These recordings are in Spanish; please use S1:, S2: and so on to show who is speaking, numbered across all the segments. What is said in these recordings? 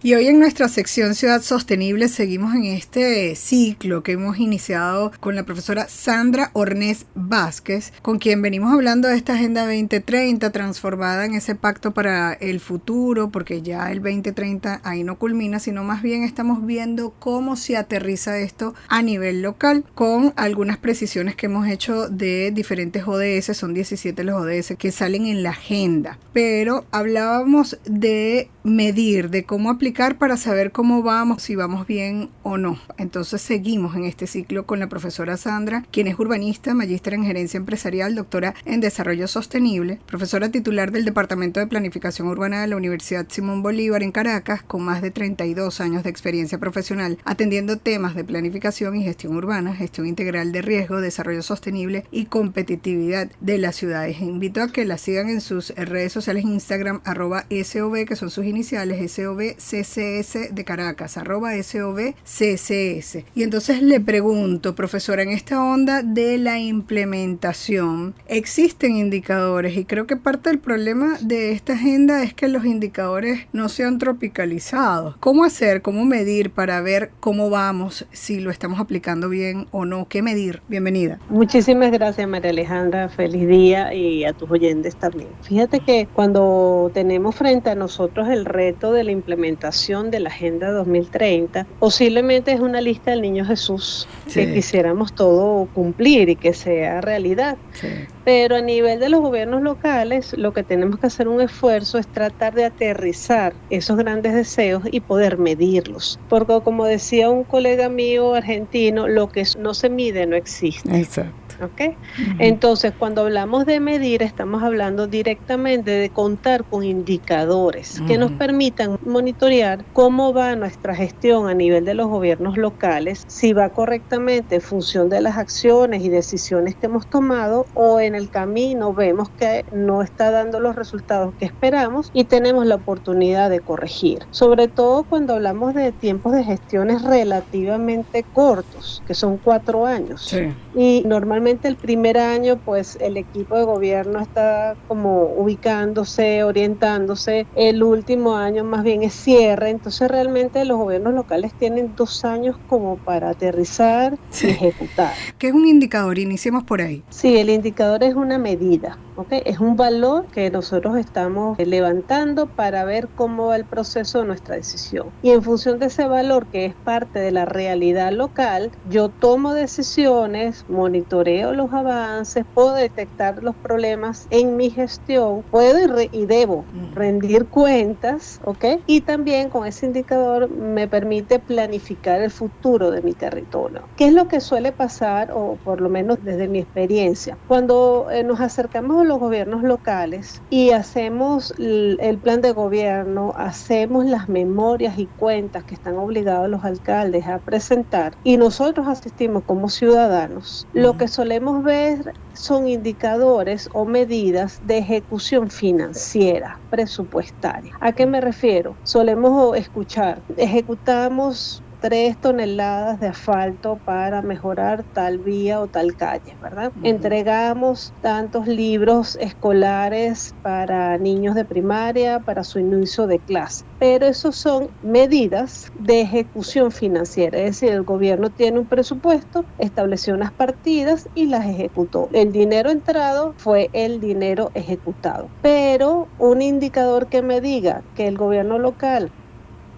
S1: Y hoy en nuestra sección Ciudad Sostenible seguimos en este ciclo que hemos iniciado con la profesora Sandra Ornés Vázquez, con quien venimos hablando de esta Agenda 2030 transformada en ese pacto para el futuro, porque ya el 2030 ahí no culmina, sino más bien estamos viendo cómo se aterriza esto a nivel local, con algunas precisiones que hemos hecho de diferentes ODS, son 17 los ODS que salen en la agenda, pero hablábamos de medir, de cómo aplicar para saber cómo vamos, si vamos bien o no. Entonces seguimos en este ciclo con la profesora Sandra, quien es urbanista, magíster en gerencia empresarial, doctora en desarrollo sostenible, profesora titular del Departamento de Planificación Urbana de la Universidad Simón Bolívar en Caracas, con más de 32 años de experiencia profesional, atendiendo temas de planificación y gestión urbana, gestión integral de riesgo, desarrollo sostenible y competitividad de las ciudades. Invito a que la sigan en sus redes sociales, Instagram, @SOB, que son sus iniciales, SOBCCS de Caracas, @SOBCCS. Y entonces le pregunto, profesora, en esta onda de la implementación, existen indicadores, y creo que parte del problema de esta agenda es que los indicadores no se han tropicalizado. ¿Cómo hacer, cómo medir para ver cómo vamos, si lo estamos aplicando bien o no? ¿Qué medir? Bienvenida.
S2: Muchísimas gracias, María Alejandra. Feliz día, y a tus oyentes también. Fíjate que cuando tenemos frente a nosotros el reto de la implementación de la Agenda 2030, posiblemente es una lista del Niño Jesús que quisiéramos todo cumplir y que sea realidad.
S1: Sí.
S2: Pero a nivel de los gobiernos locales, lo que tenemos que hacer un esfuerzo es tratar de aterrizar esos grandes deseos y poder medirlos. Porque, como decía un colega mío argentino, lo que no se mide no existe.
S1: Exacto.
S2: ¿Okay? Entonces, cuando hablamos de medir, estamos hablando directamente de contar con indicadores que nos permitan monitorear cómo va nuestra gestión a nivel de los gobiernos locales, si va correctamente en función de las acciones y decisiones que hemos tomado, o en el camino vemos que no está dando los resultados que esperamos y tenemos la oportunidad de corregir. Sobre todo cuando hablamos de tiempos de gestiones relativamente cortos, que son 4 años.
S1: Sí.
S2: Y normalmente el primer año, pues el equipo de gobierno está como ubicándose, orientándose. El último año más bien es cierre. Entonces realmente los gobiernos locales tienen 2 años como para aterrizar y ejecutar.
S1: ¿Qué es un indicador? Iniciemos por ahí.
S2: Sí, el indicador es una medida, ¿okay? Es un valor que nosotros estamos levantando para ver cómo va el proceso de nuestra decisión. Y en función de ese valor, que es parte de la realidad local, yo tomo decisiones, monitoreo los avances, puedo detectar los problemas en mi gestión, puedo y debo rendir cuentas, ¿ok? Y también con ese indicador me permite planificar el futuro de mi territorio. ¿Qué es lo que suele pasar, o por lo menos desde mi experiencia? Cuando nos acercamos a los gobiernos locales y hacemos el plan de gobierno, hacemos las memorias y cuentas que están obligados los alcaldes a presentar, y nosotros asistimos como ciudadanos, lo que solemos ver son indicadores o medidas de ejecución financiera, presupuestaria. ¿A qué me refiero? Solemos escuchar, ejecutamos 3 toneladas de asfalto para mejorar tal vía o tal calle, ¿verdad? Entregamos tantos libros escolares para niños de primaria para su inicio de clase. Pero eso son medidas de ejecución financiera, es decir, el gobierno tiene un presupuesto, estableció unas partidas y las ejecutó. El dinero entrado fue el dinero ejecutado. Pero un indicador que me diga que el gobierno local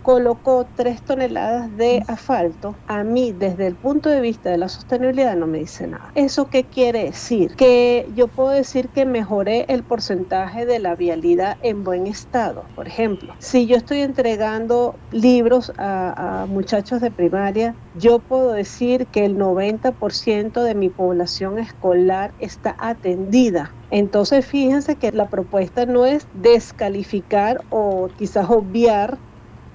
S2: colocó 3 toneladas de asfalto, a mí desde el punto de vista de la sostenibilidad no me dice nada. ¿Eso qué quiere decir? Que yo puedo decir que mejoré el porcentaje de la vialidad en buen estado. Por ejemplo, si yo estoy entregando libros a muchachos de primaria, yo puedo decir que el 90% de mi población escolar está atendida. Entonces fíjense que la propuesta no es descalificar o quizás obviar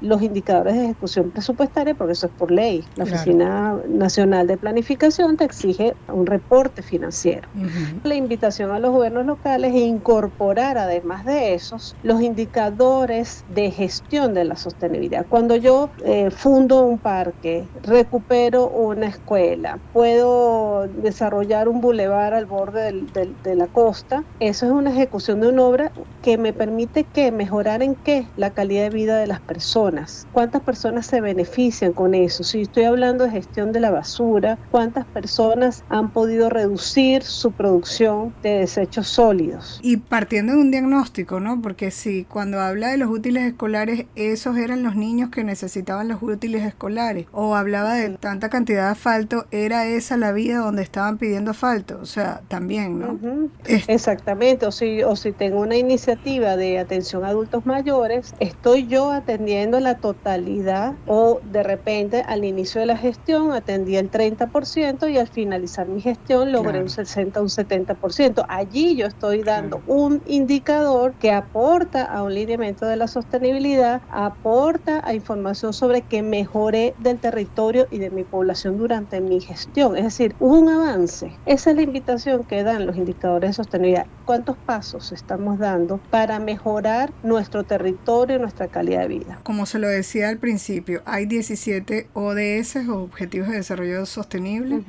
S2: los indicadores de ejecución presupuestaria, porque eso es por ley. La Oficina Nacional de Planificación te exige un reporte financiero. La invitación a los gobiernos locales es incorporar, además de esos, los indicadores de gestión de la sostenibilidad. Cuando yo fundo un parque, recupero una escuela, puedo desarrollar un bulevar al borde de la costa, eso es una ejecución de una obra que me permite mejorar en qué la calidad de vida de las personas. personas? ¿Cuántas personas se benefician con eso? Si estoy hablando de gestión de la basura, ¿cuántas personas han podido reducir su producción de desechos sólidos?
S1: Y partiendo de un diagnóstico, ¿no? Porque si cuando habla de los útiles escolares, esos eran los niños que necesitaban los útiles escolares, o hablaba de tanta cantidad de asfalto, era esa la vía donde estaban pidiendo asfalto, o sea, también, ¿no?
S2: Exactamente, o si tengo una iniciativa de atención a adultos mayores, estoy yo atendiendo la totalidad, o de repente al inicio de la gestión atendí el 30% y al finalizar mi gestión logré un 60, un 70%. Allí yo estoy dando un indicador que aporta a un lineamiento de la sostenibilidad, aporta a información sobre que mejoré del territorio y de mi población durante mi gestión. Es decir, hubo un avance. Esa es la invitación que dan los indicadores de sostenibilidad. ¿Cuántos pasos estamos dando para mejorar nuestro territorio y nuestra calidad de vida?
S1: Como se lo decía al principio, hay 17 ODS o Objetivos de Desarrollo Sostenible.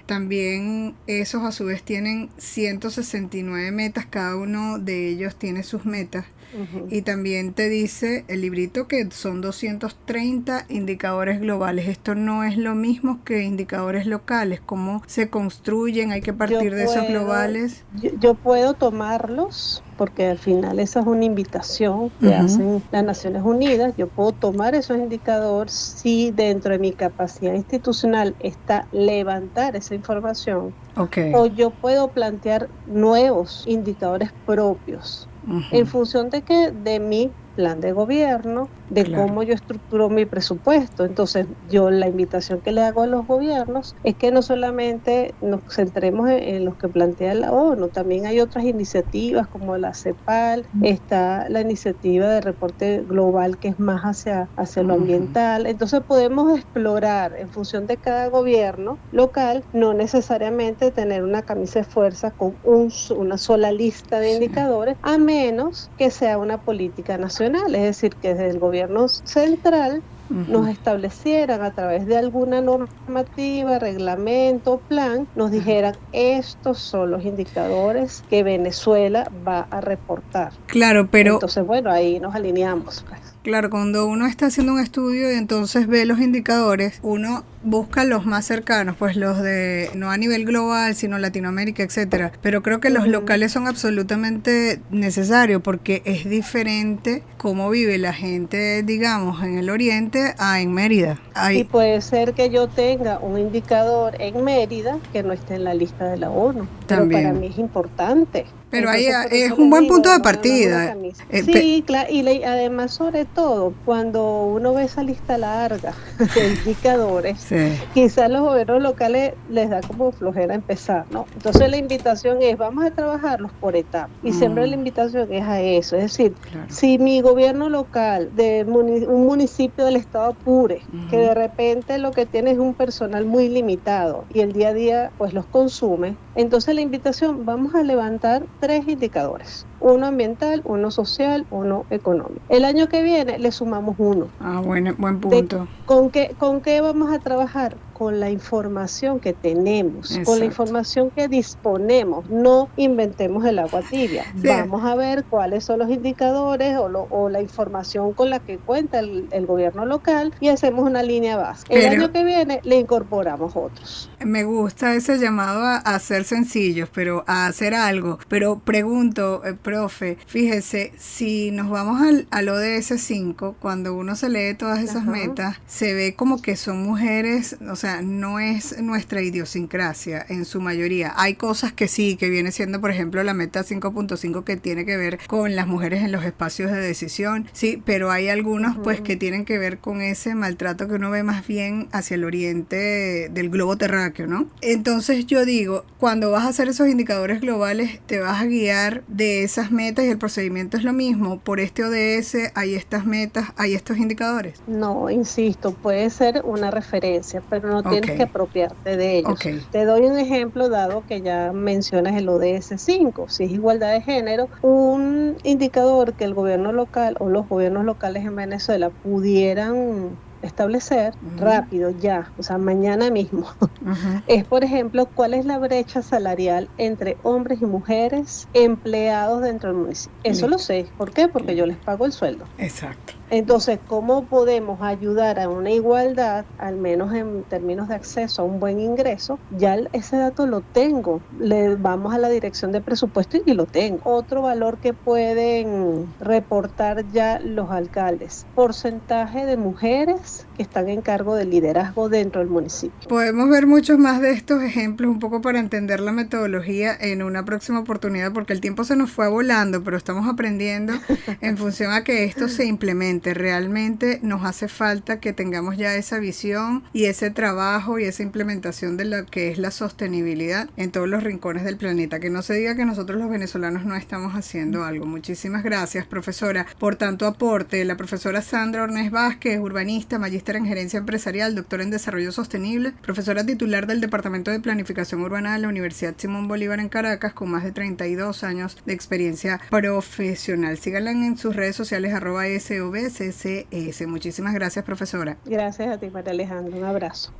S1: También esos a su vez tienen 169 metas, cada uno de ellos tiene sus metas. Y también te dice el librito que son 230 indicadores globales. Esto no es lo mismo que indicadores locales. ¿Cómo se construyen? Hay que partir de esos globales.
S2: Yo puedo tomarlos, porque al final esa es una invitación que hacen las Naciones Unidas. Yo puedo tomar esos indicadores si dentro de mi capacidad institucional está levantar esa información. O yo puedo plantear nuevos indicadores propios. En función de que de mi plan de gobierno, de cómo yo estructuro mi presupuesto. Entonces, yo la invitación que le hago a los gobiernos es que no solamente nos centremos en los que plantea la ONU, también hay otras iniciativas como la CEPAL, está la iniciativa de reporte global que es más hacia lo ambiental. Entonces, podemos explorar en función de cada gobierno local, no necesariamente tener una camisa de fuerza con una sola lista de indicadores, a menos que sea una política nacional. Es decir, que desde el gobierno central nos establecieran a través de alguna normativa, reglamento, plan, nos dijeran estos son los indicadores que Venezuela va a reportar.
S1: Claro, pero...
S2: Entonces, bueno, ahí nos alineamos, pues.
S1: Claro, cuando uno está haciendo un estudio y entonces ve los indicadores, uno busca los más cercanos, pues los de, no a nivel global, sino Latinoamérica, etcétera. Pero creo que los locales son absolutamente necesarios porque es diferente cómo vive la gente, digamos, en el oriente a en Mérida.
S2: Y puede ser que yo tenga un indicador en Mérida que no esté en la lista de la ONU. También. Pero para mí es importante.
S1: Pero ahí es un buen punto de partida.
S2: Sí, claro, y además, sobre todo, cuando uno ve esa lista larga de indicadores, quizás los gobiernos locales les da como flojera empezar, ¿no? Entonces la invitación es, vamos a trabajarlos por etapas. Y siempre la invitación es a eso. Es decir, si mi gobierno local de un municipio del estado Apure, que de repente lo que tiene es un personal muy limitado y el día a día pues los consume, entonces la invitación, vamos a levantar 3 indicadores, uno ambiental, uno social, uno económico. El año que viene le sumamos uno.
S1: Buen punto.
S2: ¿Con qué vamos a trabajar? Con la información que tenemos, con la información que disponemos, no inventemos el agua tibia. Vamos a ver cuáles son los indicadores o la información con la que cuenta el gobierno local y hacemos una línea base. El año que viene le incorporamos otros.
S1: Me gusta ese llamado a ser sencillos, pero a hacer algo. Pero pregunto, profe, fíjese, si nos vamos al ODS 5, cuando uno se lee todas esas metas, se ve como que son mujeres, o sea, no es nuestra idiosincrasia en su mayoría. Hay cosas que sí, que viene siendo, por ejemplo, la meta 5.5 que tiene que ver con las mujeres en los espacios de decisión, sí, pero hay algunos pues que tienen que ver con ese maltrato que uno ve más bien hacia el oriente del globo terráqueo, ¿no? Entonces yo digo, cuando vas a hacer esos indicadores globales, te vas a guiar de esas metas y el procedimiento es lo mismo. Por este ODS hay estas metas, hay estos indicadores.
S2: No, insisto, puede ser una referencia, pero no tienes que apropiarte de ellos. Te doy un ejemplo, dado que ya mencionas el ODS 5, si es igualdad de género, un indicador que el gobierno local o los gobiernos locales en Venezuela pudieran establecer rápido, ya, o sea, mañana mismo, es, por ejemplo, cuál es la brecha salarial entre hombres y mujeres empleados dentro del municipio. Eso lo sé. ¿Por qué? Porque yo les pago el sueldo.
S1: Exacto.
S2: Entonces, ¿cómo podemos ayudar a una igualdad, al menos en términos de acceso a un buen ingreso? Ya ese dato lo tengo. Le vamos a la dirección de presupuesto y lo tengo. Otro valor que pueden reportar ya los alcaldes: porcentaje de mujeres que están en cargo de liderazgo dentro del municipio.
S1: Podemos ver muchos más de estos ejemplos un poco para entender la metodología en una próxima oportunidad, porque el tiempo se nos fue volando, pero estamos aprendiendo en función a que esto se implemente. Realmente nos hace falta que tengamos ya esa visión y ese trabajo y esa implementación de lo que es la sostenibilidad en todos los rincones del planeta. Que no se diga que nosotros los venezolanos no estamos haciendo algo. Muchísimas gracias, profesora, por tanto aporte. La profesora Sandra Ornés Vázquez, urbanista, magíster en gerencia empresarial, doctora en desarrollo sostenible, profesora titular del Departamento de Planificación Urbana de la Universidad Simón Bolívar en Caracas, con más de 32 años de experiencia profesional. Síganla en sus redes sociales @SOBCCS. Muchísimas gracias, profesora.
S2: Gracias a ti, María Alejandra. Un abrazo.